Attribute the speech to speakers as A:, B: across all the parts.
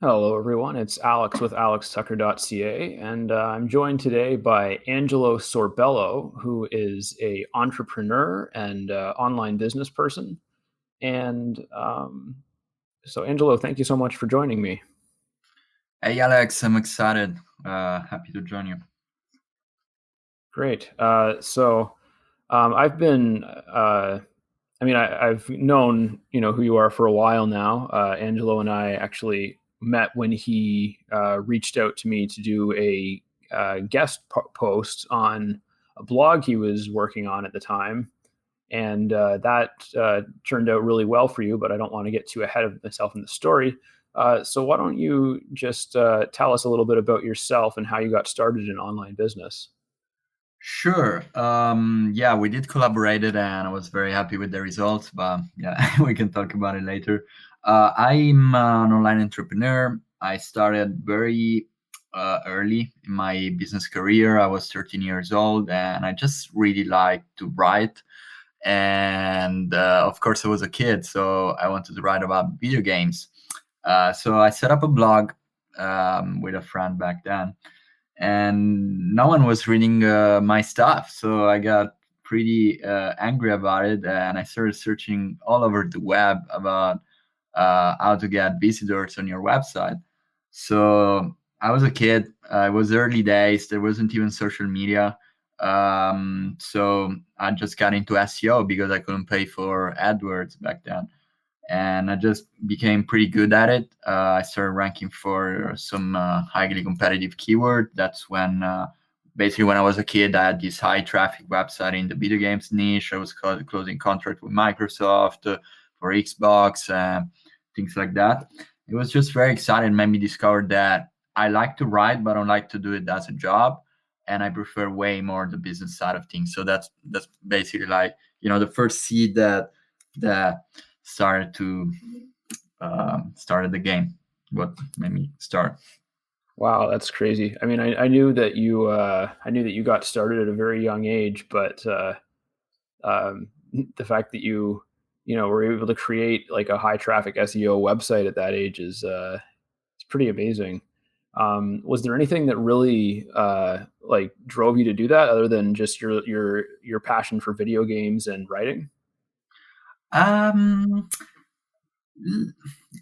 A: Hello, everyone. It's Alex with alextucker.ca, and I'm joined today by Angelo Sorbello, who is a entrepreneur and online business person. And Angelo, thank you so much for joining me.
B: Hey Alex, I'm excited. Happy to join you.
A: Great. I've been, I've known who you are for a while now. Angelo and I actually met when he reached out to me to do a guest post on a blog he was working on at the time, and that turned out really well for you. But I don't want to get too ahead of myself in the story. So why don't you just tell us a little bit about yourself and how you got started in online business?
B: Sure. Yeah, we did collaborated, and I was very happy with the results. But yeah, we can talk about it later. I'm an online entrepreneur. I started very early in my business career. I was 13 years old, and I just really liked to write. And of course, I was a kid, so I wanted to write about video games. So I set up a blog with a friend back then, and no one was reading my stuff. So I got pretty angry about it, and I started searching all over the web about how to get visitors on your website. So I was a kid. It was early days. There wasn't even social media. So I just got into SEO because I couldn't pay for AdWords back then, and I just became pretty good at it. I started ranking for some highly competitive keyword. That's when, basically, when I was a kid, I had this high traffic website in the video games niche. I was closing contract with Microsoft for Xbox, things like that. It was just very exciting. Made me discover that I like to write, but I don't like to do it as a job, and I prefer way more the business side of things. So that's basically like the first seed that started to started the game. What made me start?
A: Wow, that's crazy. I mean, I knew that you got started at a very young age, but um, the fact that you were able to create like a high traffic SEO website at that age is it's pretty amazing. Was there anything that really like drove you to do that, other than just your passion for video games and writing?
B: Um,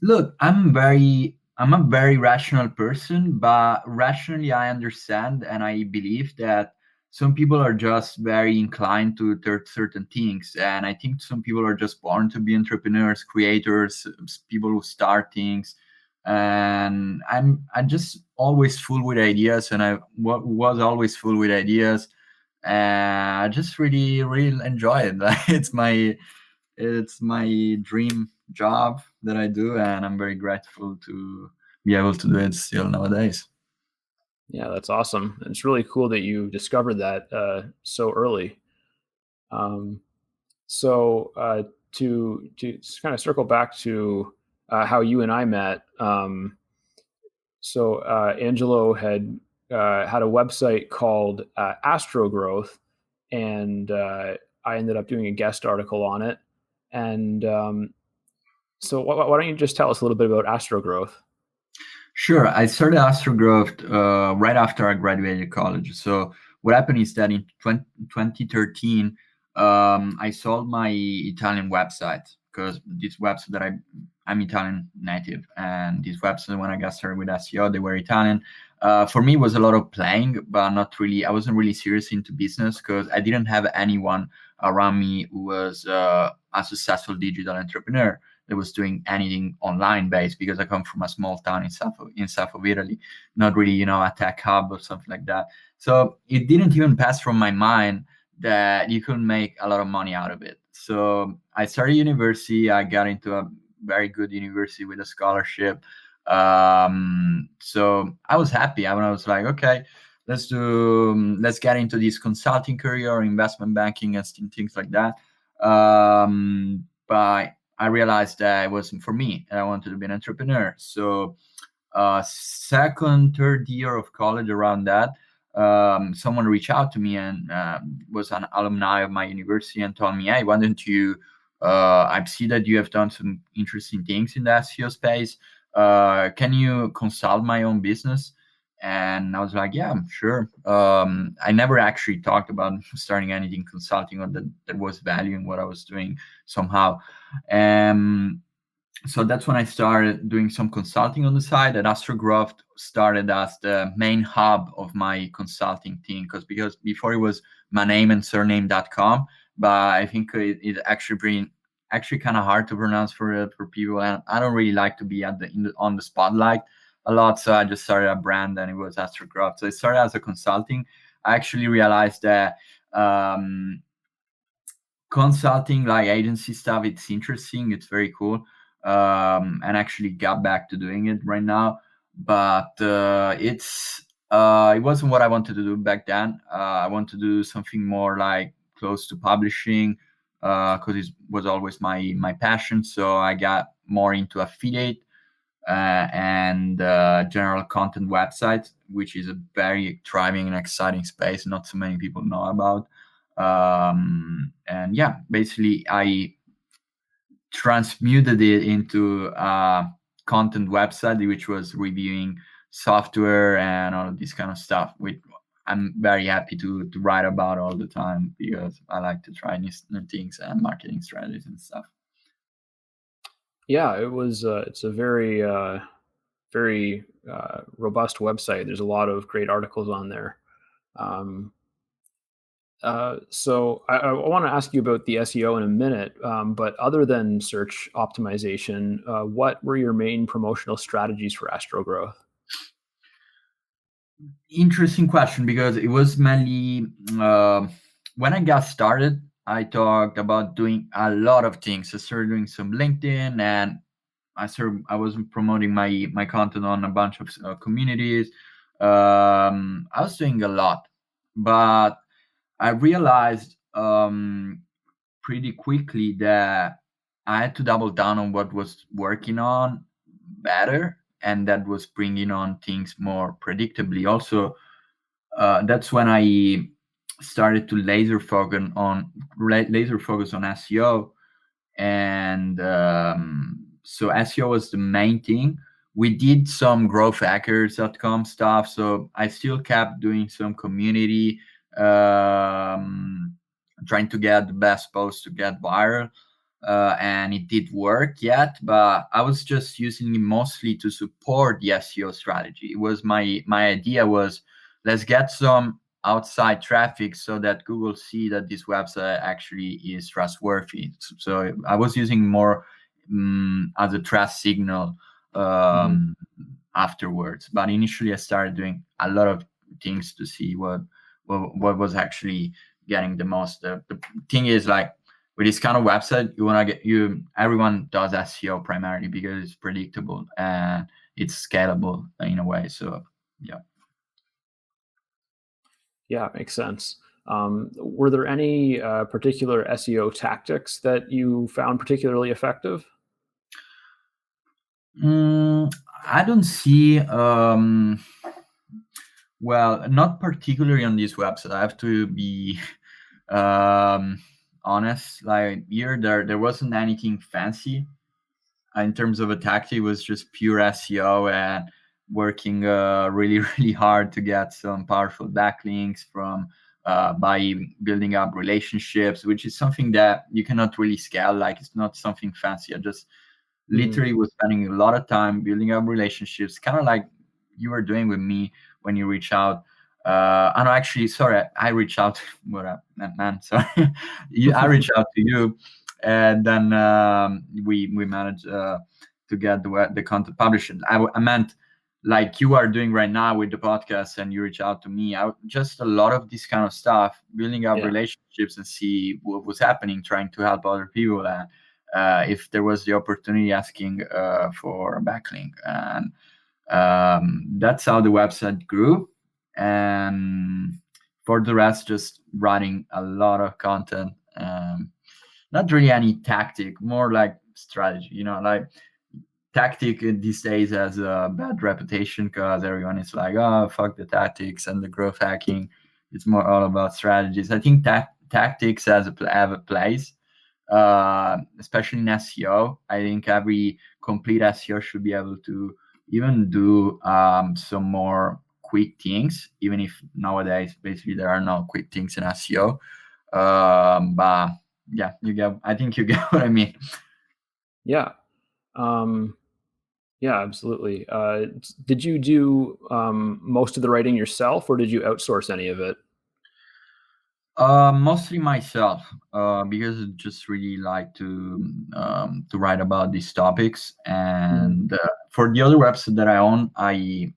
B: Look, I'm a very rational person, but rationally I understand and I believe that some people are just very inclined to certain things, and I think some people are just born to be entrepreneurs, creators, people who start things. And I just always full with ideas, and was always full with ideas, and I just really enjoy it. It's my dream job that I do, and I'm very grateful to be able to do it still nowadays.
A: Yeah, that's awesome. It's really cool that you discovered that so early. Um, so to kind of circle back to how you and I met. Angelo had a website called Astro Growth, and I ended up doing a guest article on it. And why don't you just tell us a little bit about Astro Growth?
B: Sure, I started Astrogrowth right after I graduated college. So what happened is that in 2013, I sold my Italian website, because this website I'm Italian native, and this website, when I got started with SEO, they were Italian. For me, it was a lot of playing, but not really. I wasn't really serious into business because I didn't have anyone around me who was a successful digital entrepreneur that was doing anything online based, because I come from a small town in south of Italy, not really a tech hub or something like that. So it didn't even pass from my mind that you could make a lot of money out of it. So I started university. I got into a very good university with a scholarship. So I was happy. I was like, okay, let's get into this consulting career or investment banking and things like that. But I realized that it wasn't for me, and I wanted to be an entrepreneur. So, second, third year of college, around that, someone reached out to me and was an alumni of my university and told me, "Hey, why don't you I see that you have done some interesting things in the SEO space. Can you consult my own business? And I was like, yeah, sure. I never actually talked about starting anything consulting, or that was valuing what I was doing somehow. So that's when I started doing some consulting on the side. And Astrograph started as the main hub of my consulting team, because before it was my name and surname.com, but I think it actually kind of hard to pronounce for people, and I don't really like to be on the spotlight a lot. So I just started a brand, and it was Astrograph. So it started as a consulting. I actually realized that consulting, like agency stuff, it's interesting, it's very cool, and actually got back to doing it right now. But it wasn't what I wanted to do back then. I wanted to do something more like close to publishing, because it was always my passion. So I got more into affiliate and general content websites, which is a very thriving and exciting space not so many people know about. And yeah, basically I transmuted it into a content website which was reviewing software and all of this kind of stuff, which I'm very happy to write about all the time, because I like to try new things and marketing strategies and stuff.
A: Yeah, it was. It's a very robust website. There's a lot of great articles on there. Um, so I want to ask you about the SEO in a minute. But other than search optimization, what were your main promotional strategies for Astro Growth?
B: Interesting question, because it was mainly when I got started, I talked about doing a lot of things. I started doing some LinkedIn, and I was promoting my content on a bunch of communities. I was doing a lot, but I realized pretty quickly that I had to double down on what was working on better, and that was bringing on things more predictably. Also, that's when I started to laser focus on SEO, and so SEO was the main thing. We did some growthhackers.com stuff, so I still kept doing some community, trying to get the best post to get viral, and it did work yet, but I was just using it mostly to support the SEO strategy. It was my idea was, let's get some outside traffic so that Google see that this website actually is trustworthy. So I was using more as a trust signal afterwards. But initially, I started doing a lot of things to see what was actually getting the most. The thing is, like, with this kind of website, you want to everyone does SEO primarily because it's predictable and it's scalable in a way. So yeah.
A: Yeah, makes sense. Were there any particular SEO tactics that you found particularly effective?
B: I don't see. Well, not particularly on this website. I have to be honest. Like here, there wasn't anything fancy in terms of a tactic. It was just pure SEO and working really really hard to get some powerful backlinks from by building up relationships, which is something that you cannot really scale. Like, it's not something fancy. I just literally was spending a lot of time building up relationships, kind of like you were doing with me when you reach out. I know, actually, sorry, I reached out. What up, man? Sorry, I reached out to you, and then we managed to get the content published. I meant like you are doing right now with the podcast, and you reach out to me. Just a lot of this kind of stuff, building up relationships and see what was happening, trying to help other people, and if there was the opportunity, asking for a backlink. And that's how the website grew. And for the rest, just writing a lot of content. Not really any tactic, more like strategy. Like, tactic these days has a bad reputation because everyone is like, oh, fuck the tactics and the growth hacking. It's more all about strategies. I think tactics have a place, especially in SEO. I think every complete SEO should be able to even do some more quick things, even if nowadays basically there are no quick things in SEO. But yeah, you get. I think you get what I mean.
A: Yeah. Um, yeah, absolutely. Did you do most of the writing yourself, or did you outsource any of it?
B: Mostly myself, because I just really like to write about these topics.
A: Mhm.
B: And for the other website that I own, I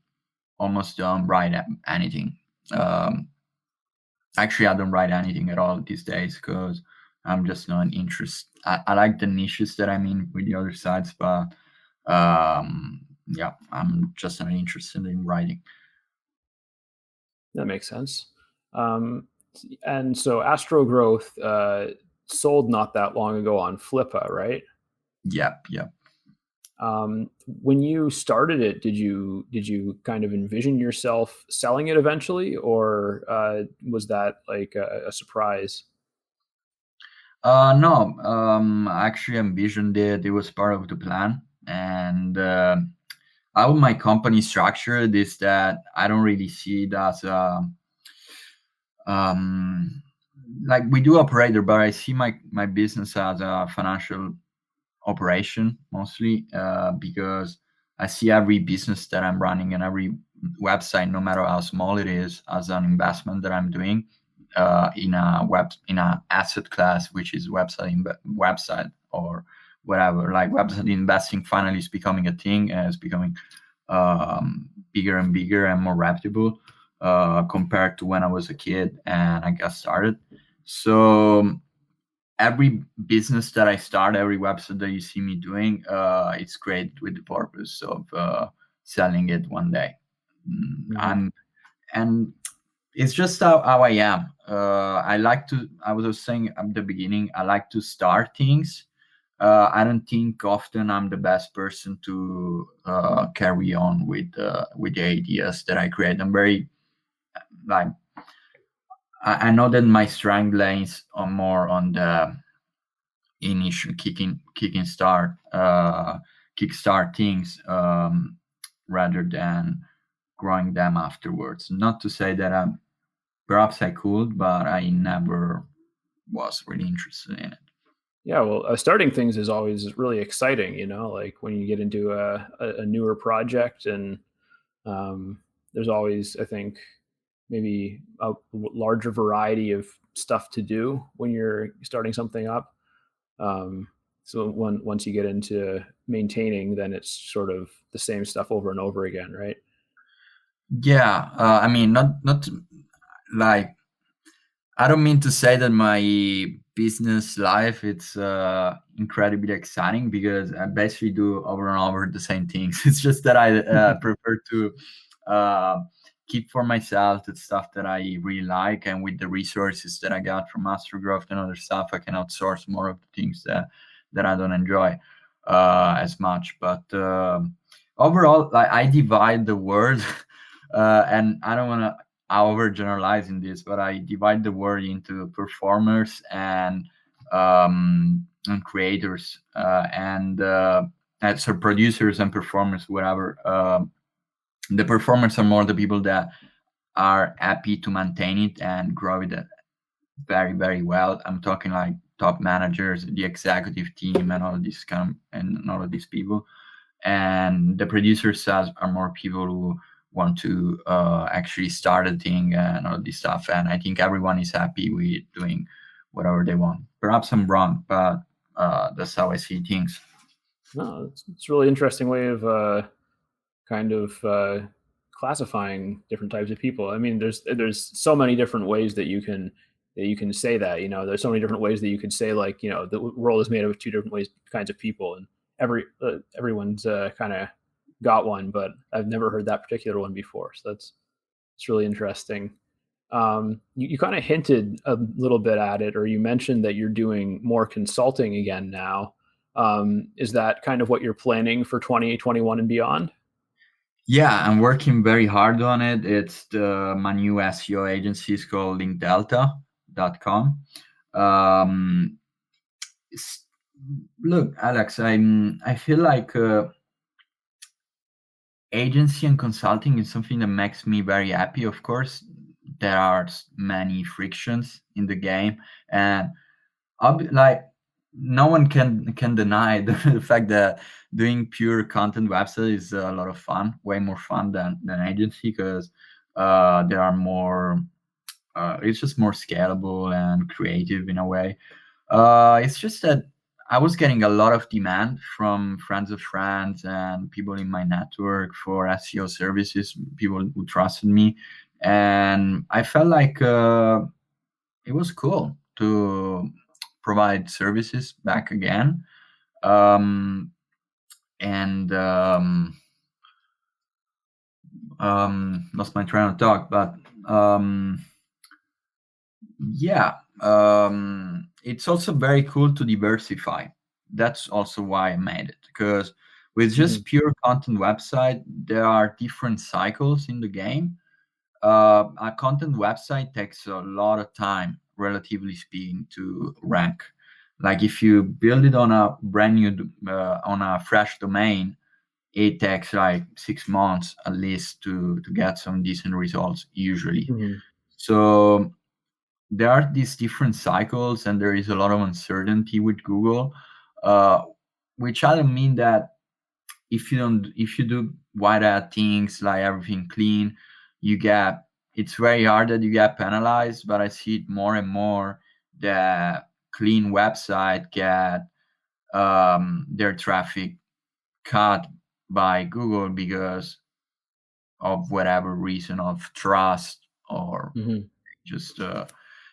B: almost don't write anything. Um, Actually, I don't write anything at all these days because I'm just not interested. I like the niches that I'm in with the other sites, but yeah, I'm just not interested in writing.
A: That makes sense. Um, and so Astro Growth sold not that long ago on Flippa, right?
B: Yep, yep.
A: When you started it, did you kind of envision yourself selling it eventually, or was that like a surprise?
B: No, I actually envisioned it. It was part of the plan. And how my company structured is that I don't really see it as um, like we do operator, but I see my business as a financial operation mostly, because I see every business that I'm running and every website, no matter how small it is, as an investment that I'm doing in a asset class, which is website or whatever. Like website investing finally is becoming a thing, and it's becoming bigger and bigger and more reputable compared to when I was a kid and I got started. So every business that I start, every website that you see me doing, it's created with the purpose of selling it one day.
A: Mhm.
B: I'm and it's just how I am. I like to. I was saying at the beginning, I like to start things. I don't think often I'm the best person to carry on with the ideas that I create. I'm very like I know that my strength lays on more on the initial kicking start kickstart things, rather than growing them afterwards. Not to say that I'm perhaps I could, but I never was really interested in it.
A: Yeah, well, starting things is always really exciting, like when you get into a newer project, and there's always, I think, maybe a larger variety of stuff to do when you're starting something up. Um, so once you get into maintaining, then it's sort of the same stuff over and over again, right?
B: Yeah, I mean, like I don't mean to say that my business life it's incredibly exciting because I basically do over and over the same things. It's just that I prefer to uh, keep for myself the stuff that I really like, and with the resources that I got from Mastergrowth and other stuff, I can outsource more of the things that I don't enjoy as much. But overall, like I divide the word, and I don't want to overgeneralize in this, but I divide the word into performers and creators, and so producers and performers, whatever. The performers are more the people that are happy to maintain it and grow it very very well. I'm talking like top managers, the executive team, and all these and all of these people. And the producers are more people who want to actually start a thing and all this stuff. And I think everyone is happy with doing whatever they want. Perhaps I'm wrong, but that's how I see things.
A: No, it's a really interesting way of kind of classifying different types of people. I mean, there's so many different ways that you can say that. There's so many different ways that you could say, like, the world is made up of two different kinds of people, and everyone's kind of got one, but I've never heard that particular one before. So it's really interesting. You kind of hinted a little bit at it, or you mentioned that you're doing more consulting again now. Is that kind of what you're planning for 2021 and beyond?
B: Yeah, I'm working very hard on it. My new SEO agency is called linkdelta.com. Um, S- Look, Alex, I feel like agency and consulting is something that makes me very happy. Of course, there are many frictions in the game, and like no one can deny the fact that doing pure content website is a lot of fun, way more fun than agency, because there are more. It's just more scalable and creative in a way. It's just that I was getting a lot of demand from friends of friends and people in my network for SEO services, people who trusted me. And I felt like it was cool to provide services back again. Um, and Lost my train of thought, but yeah, it's also very cool to diversify. That's also why I made it, because with
A: Hmm.
B: just pure content website, there are different cycles in the game. A content website takes a lot of time, relatively speaking, to rank. Like if you build it on a brand new, on a fresh domain, it takes like 6 months at least to get some decent results usually.
A: Hmm.
B: So there are these different cycles, and there is a lot of uncertainty with Google, uh, which I don't mean that if you do white hat things like everything clean, you get it's very hard that you get penalized. But I see it more and more that clean website get their traffic cut by Google because of whatever reason of trust or
A: Hmm.
B: just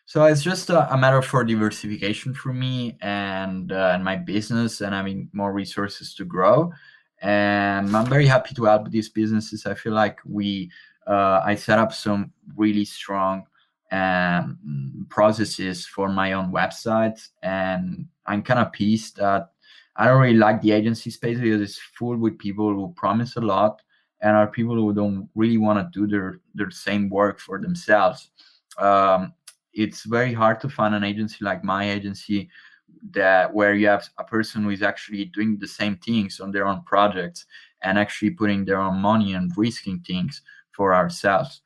B: so it's just a matter for diversification for me and my business and having more resources to grow. And I'm very happy to help these businesses. I feel like I set up some really strong processes for my own website, and I'm kind of pissed that I don't really like the agency space because it's full with people who promise a lot and are people who don't really want to do their same work for themselves. um, it's very hard to find an agency like my agency that where you have a person who is actually doing the same things on their own projects and actually putting their own money and risking things for ourselves.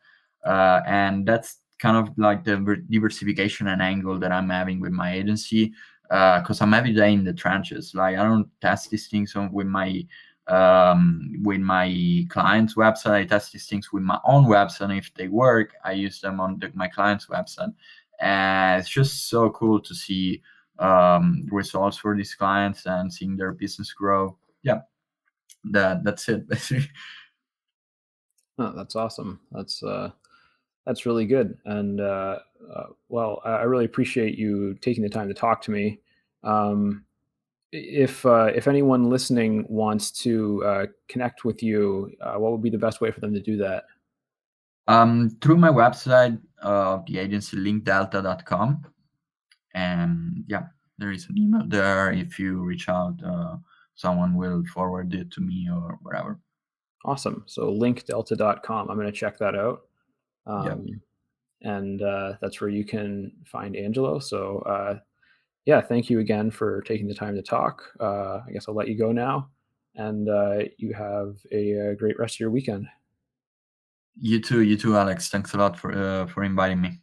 B: And that's kind of like the diversification and angle that I'm having with my agency, because I'm every day in the trenches. Like I don't test these things with my client's website. I test these things with my own website, and if they work, I use them on my client's website. And it's just so cool to see results for these clients and seeing their business grow. Yeah, that's it.
A: Oh, that's awesome. That's really good. And well, I really appreciate you taking the time to talk to me. Um, if anyone listening wants to connect with you, what would be the best way for them to do that?
B: Through my website, the agency linkdelta.com. And yeah, there is an email there. If you reach out, someone will forward it to me or whatever.
A: Awesome. So linkdelta.com. I'm going to check that out.
B: Yeah.
A: Um, and that's where you can find Angelo. So yeah, thank you again for taking the time to talk. I guess I'll let you go now, and you have a great rest of your weekend.
B: You too, Alex. Thanks a lot for inviting me.